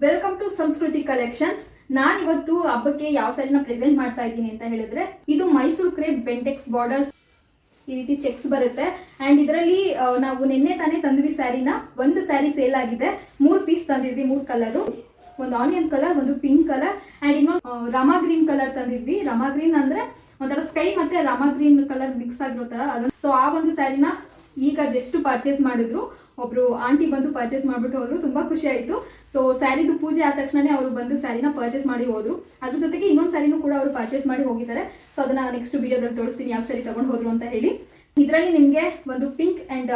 Welcome to ಸಂಸ್ಕೃತಿ collections. ನಾನು ಇವತ್ತು ಹಬ್ಬಕ್ಕೆ ಯಾವ ಸ್ಯಾರಿನ ಪ್ರೆಸೆಂಟ್ ಮಾಡ್ತಾ ಇದ್ದೀನಿ ಅಂತ ಹೇಳಿದ್ರೆ, ಇದು ಮೈಸೂರು ಕ್ರೇಪ್ ಬೆಂಟೆಕ್ಸ್ ಬಾರ್ಡರ್ಸ್ ಈ ರೀತಿ ಚೆಕ್ಸ್ ಬರುತ್ತೆ. ಅಂಡ್ ಇದರಲ್ಲಿ ನಾವು ನಿನ್ನೆ ತಾನೇ ತಂದ್ವಿ ಸ್ಯಾರಿನ. ಒಂದು ಸ್ಯಾರಿ ಸೇಲ್ ಆಗಿದೆ, 3 ಪೀಸ್ ತಂದಿದ್ವಿ, 3 ಕಲರು. ಒಂದು ಆನಿಯನ್ ಕಲರ್, ಒಂದು ಪಿಂಕ್ ಕಲರ್ ಅಂಡ್ ಇನ್ನೊಂದು ರಾಮಾ ಗ್ರೀನ್ ಕಲರ್ ತಂದಿದ್ವಿ. ರಾಮಾ ಗ್ರೀನ್ ಅಂದ್ರೆ ಒಂಥರ ಸ್ಕೈ ಮತ್ತೆ ರಾಮಾ ಗ್ರೀನ್ ಕಲರ್ ಮಿಕ್ಸ್ ಆಗಿರೋ ತರ ಅದು. ಸೊ ಆ ಒಂದು ಸ್ಯಾರಿನ ಈಗ ಜಸ್ಟ್ ಪರ್ಚೇಸ್ ಮಾಡಿದ್ರು. ಒಬ್ರು ಆಂಟಿ ಬಂದು ಪರ್ಚೇಸ್ ಮಾಡ್ಬಿಟ್ಟು ಹೋದ್ರು. ತುಂಬಾ ಖುಷಿ ಆಯ್ತು. ಸೊ ಸ್ಯಾರಿದು ಪೂಜೆ ಆದ ತಕ್ಷಣನೇ ಅವರು ಬಂದು ಸ್ಯಾರಿನ ಪರ್ಚೇಸ್ ಮಾಡಿ ಹೋದ್ರು. ಅದ್ರ ಜೊತೆಗೆ ಇನ್ನೊಂದು ಸ್ಯಾರಿನೂ ಕೂಡ ಅವರು ಪರ್ಚೇಸ್ ಮಾಡಿ ಹೋಗಿದ್ದಾರೆ. ಸೊ ಅದನ್ನ ನೆಕ್ಸ್ಟ್ ವಿಡಿಯೋದಲ್ಲಿ ತೋರಿಸ್ತೀನಿ ಯಾವ ಸ್ಯಾರಿ ತಗೊಂಡು ಹೋದ್ರು ಅಂತ ಹೇಳಿ. ಇದರಲ್ಲಿ ನಿಮಗೆ ಒಂದು ಪಿಂಕ್ ಅಂಡ್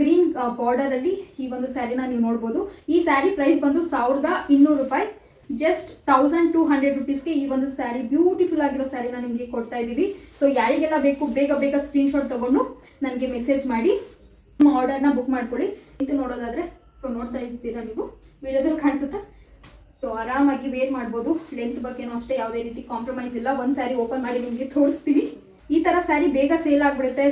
ಗ್ರೀನ್ ಬಾರ್ಡರ್ ಅಲ್ಲಿ ಈ ಒಂದು ಸ್ಯಾರಿನ ನೀವು ನೋಡ್ಬೋದು. ಈ ಸ್ಯಾರಿ ಪ್ರೈಸ್ ಬಂದು 1200 ರೂಪಾಯಿ. ಜಸ್ಟ್ 1200 ರುಪೀಸ್ಗೆ ಈ ಒಂದು ಸ್ಯಾರಿ, ಬ್ಯೂಟಿಫುಲ್ ಆಗಿರೋ ಸ್ಯಾರಿನ ನಿಮಗೆ ಕೊಡ್ತಾ ಇದ್ದೀವಿ. ಸೊ ಯಾರಿಗೆಲ್ಲ ಬೇಕು ಬೇಗ ಬೇಗ ಸ್ಕ್ರೀನ್ಶಾಟ್ ತಗೊಂಡು ನನಗೆ ಮೆಸೇಜ್ ಮಾಡಿ ನಿಮ್ಮ ಆರ್ಡರ್ನ ಬುಕ್ ಮಾಡ್ಕೊಳ್ಳಿ. ಇದು ನೋಡೋದಾದ್ರೆ, ಸೊ ನೋಡ್ತಾ ಇರ್ತೀರಾ ನೀವು, ವಿಡಿಯೋದಲ್ಲಿ ಕಾಣಿಸುತ್ತಾ. ಸೊ ಆರಾಮಾಗಿ ವೇರ್ ಮಾಡ್ಬೋದು. ಲೆಂತ್ ಬಗ್ಗೆನೂ ಅಷ್ಟೇ ಯಾವುದೇ ರೀತಿ ಕಾಂಪ್ರಮೈಸ್ ಇಲ್ಲ. ಒಂದು ಸ್ಯಾರಿ ಓಪನ್ ಮಾಡಿ ನಿಮಗೆ ತೋರಿಸ್ತೀವಿ. ಈ ತರ ಸ್ಯಾರಿ ಬೇಗ ಸೇಲ್ ಆಗ್ಬಿಡುತ್ತೆ.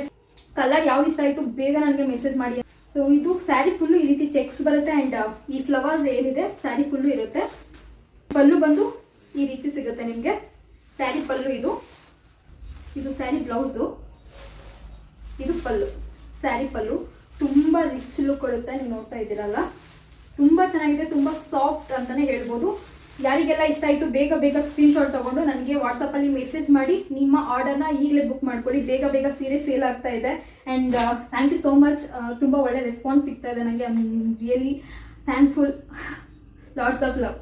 ಕಲರ್ ಯಾವ್ದು ಇಷ್ಟ ಆಯಿತು ಬೇಗ ನನಗೆ ಮೆಸೇಜ್ ಮಾಡಿ. ಸೊ ಇದು ಸ್ಯಾರಿ ಫುಲ್ಲು ಈ ರೀತಿ ಚೆಕ್ಸ್ ಬರುತ್ತೆ ಅಂಡ್ ಈ ಫ್ಲವರ್ ಏನಿದೆ ಸ್ಯಾರಿ ಫುಲ್ಲು ಇರುತ್ತೆ. ಪಲ್ಲು ಬಂದು ಈ ರೀತಿ ಸಿಗುತ್ತೆ ನಿಮಗೆ. ಸ್ಯಾರಿ ಪಲ್ಲು ಇದು ಸ್ಯಾರಿ ಬ್ಲೌಸು, ಇದು ಪಲ್ಲು. ಸ್ಯಾರಿ ಪಲ್ಲು ತುಂಬ ರಿಚ್ ಲುಕ್ ಕೊಡುತ್ತೆ. ನೀವು ನೋಡ್ತಾ ಇದ್ದೀರಲ್ಲ, ತುಂಬ ಚೆನ್ನಾಗಿದೆ, ತುಂಬ ಸಾಫ್ಟ್ ಅಂತಾನೆ ಹೇಳ್ಬೋದು. ಯಾರಿಗೆಲ್ಲ ಇಷ್ಟ ಆಯಿತು ಬೇಗ ಬೇಗ ಸ್ಕ್ರೀನ್ಶಾಟ್ ತಗೊಂಡು ನನಗೆ ವಾಟ್ಸಪ್ಪಲ್ಲಿ ಮೆಸೇಜ್ ಮಾಡಿ ನಿಮ್ಮ ಆರ್ಡರ್ನ ಈಗಲೇ ಬುಕ್ ಮಾಡ್ಕೊಳ್ಳಿ. ಬೇಗ ಬೇಗ ಸೀರೆ ಸೇಲ್ ಆಗ್ತಾ ಇದೆ. And thank you so much. ತುಂಬ ಒಳ್ಳೆ ರೆಸ್ಪಾನ್ಸ್ ಸಿಗ್ತಾ ಇದೆ ನನಗೆ. I am really thankful. Lots of love.